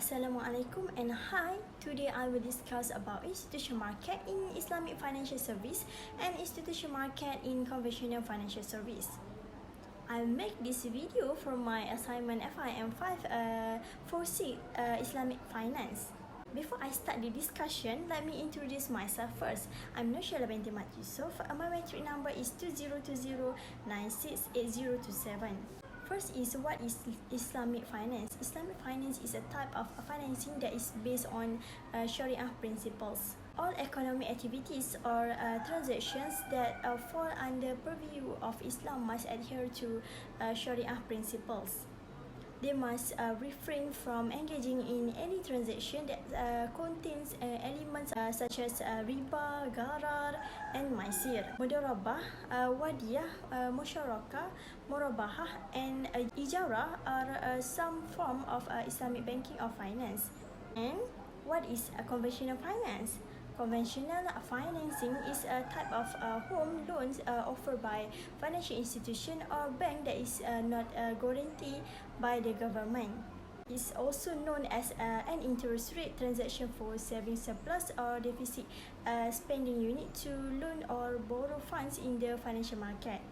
Assalamualaikum and hi. Today I will discuss about institutional market in Islamic financial service and institutional market in conventional financial service. I'll make this video for my assignment FIN546 Islamic finance. Before I start the discussion, let me introduce myself first. I'm Nushala binti Mat Yusof. My matric number is 2020968027. First is, what is Islamic finance? Islamic finance is a type of financing that is based on Sharia principles. All economic activities or transactions that fall under purview of Islam must adhere to Sharia principles. They must refrain from engaging in any transaction that contains elements such as riba, gharar, and maisir. Mudarabah, wadiyah, musyarakah, murabahah, and ijarah are some form of Islamic banking or finance. And what is conventional finance? Conventional financing is a type of home loans offered by financial institution or bank that is not guaranteed by the government. It's also known as an interest rate transaction for saving surplus or deficit spending unit to loan or borrow funds in the financial market.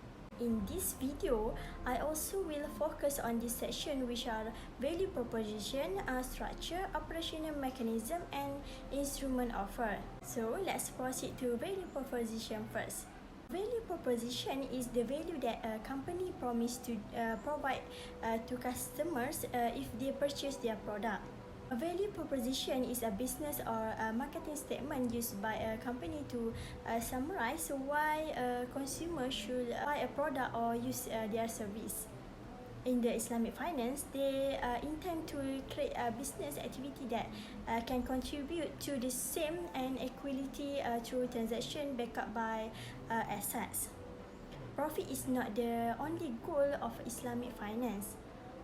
In this video, I also will focus on this section, which are value proposition, structure, operational mechanism, and instrument offer. So let's proceed to value proposition first. Value proposition is the value that a company promise to provide to customers if they purchase their product. A value proposition is a business or a marketing statement used by a company to summarize why a consumer should buy a product or use their service. In the Islamic finance, they intend to create a business activity that can contribute to the same and equality through transaction backed up by assets. Profit is not the only goal of Islamic finance.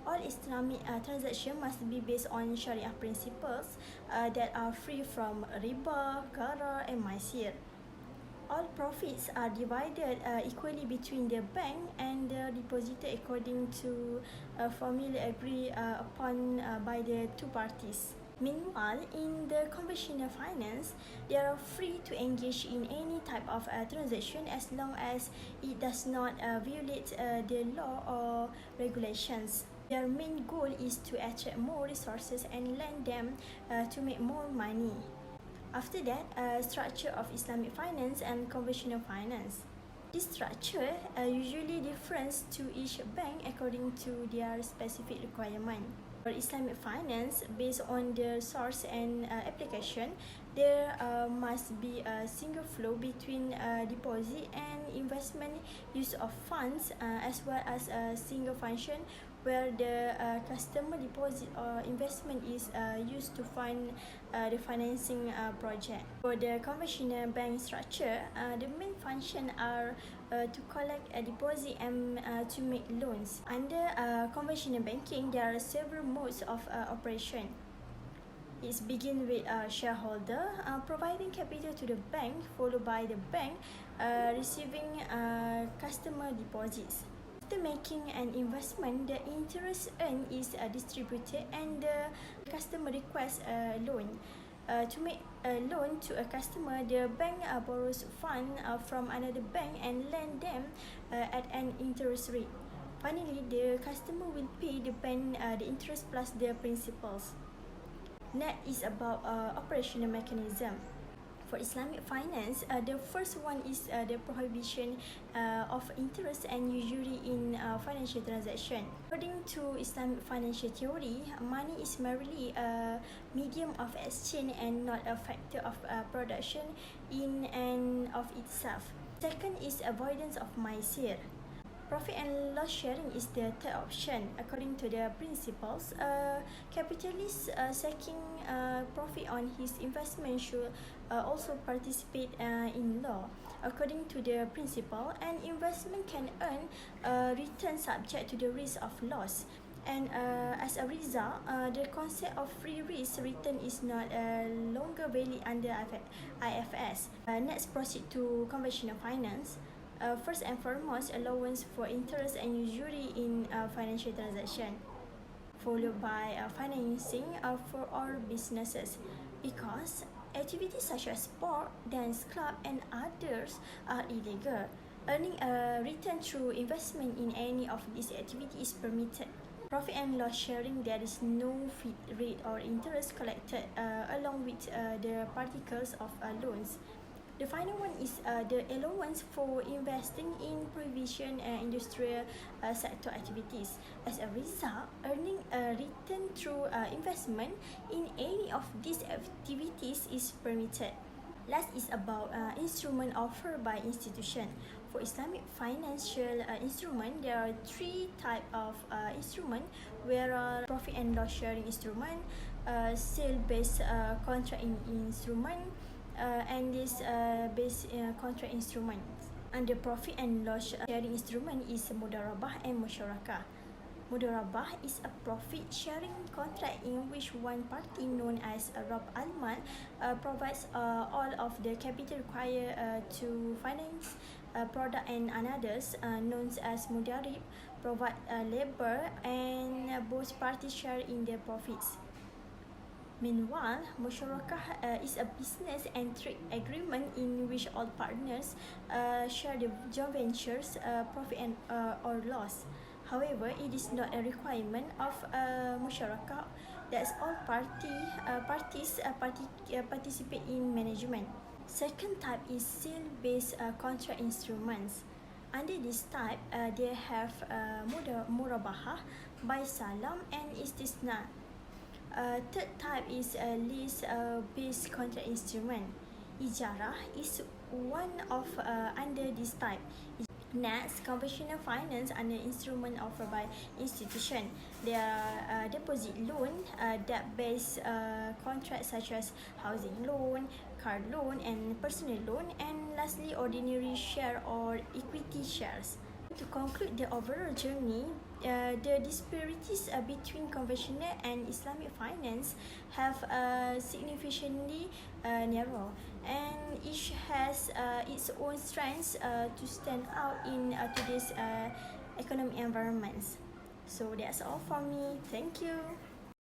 All Islamic transactions must be based on Sharia principles that are free from riba, gharar, and maisir. All profits are divided equally between the bank and the depositor according to a formula agreed upon by the two parties. Meanwhile, in the conventional finance, they are free to engage in any type of transaction as long as it does not violate the law or regulations. Their main goal is to attract more resources and lend them to make more money. After that, structure of Islamic finance and conventional finance. This structure usually differs to each bank according to their specific requirement. For Islamic finance, based on the source and application, there must be a single flow between deposit and investment use of funds, as well as a single function where the customer deposit or investment is used to fund the financing project. For the conventional bank structure, the main function are to collect a deposit and to make loans. Under conventional banking, there are several modes of operation. It begins with a shareholder providing capital to the bank, followed by the bank receiving customer deposits. After making an investment, the interest earned is distributed and the customer requests a loan. To make a loan to a customer, the bank borrows funds from another bank and lend them at an interest rate. Finally, the customer will pay the bank the interest plus the principals. Next is about operational mechanism. For Islamic finance, the first one is the prohibition of interest and usury in financial transaction. According to Islamic financial theory, money is merely a medium of exchange and not a factor of production in and of itself. Second is avoidance of maisir. Profit and loss sharing is the third option. According to the principles, capitalist seeking profit on his investment should also participate in law. According to the principle, an investment can earn return subject to the risk of loss. And as a result, the concept of free risk return is not longer valid under IFS. Next, proceed to conventional finance. First and foremost, allowance for interest and usury in financial transaction. followed by financing for all businesses, because activities such as sport, dance club, and others are illegal. Earning a return through investment in any of these activities is permitted. Profit and loss sharing, there is no fee rate or interest collected along with the particles of loans. The final one is the allowance for investing in prohibition industrial sector activities. As a result, earning a return through investment in any of these activities is permitted. Last is about instrument offered by institution. For Islamic financial instrument, there are three types of instrument, where are profit and loss sharing instrument, sale-based contract instrument, and this base contract instrument. Under profit and loss sharing instrument is mudarabah and musyarakah. Mudarabah is a profit sharing contract in which one party, known as a Rab al-Mal, provides all of the capital required to finance a product, and another's, known as mudarib, provide labor, and both parties share in their profits. Meanwhile, musyarakah is a business and trade agreement in which all partners share the joint ventures profit and or loss. However, it is not a requirement of musyarakah that all parties participate in management. Second type is sale-based contract instruments. Under this type, they have murabahah, buy salam, and istisna. Third type is a lease-based contract instrument. Ijarah is one of under this type. Next, conventional finance under instrument offered by institution. There are deposit loan, debt-based contracts such as housing loan, car loan, and personal loan, and lastly, ordinary share or equity shares. To conclude the overall journey, the disparities between conventional and Islamic finance have significantly narrow, and each has its own strengths to stand out in today's economic environments. So that's all for me. Thank you.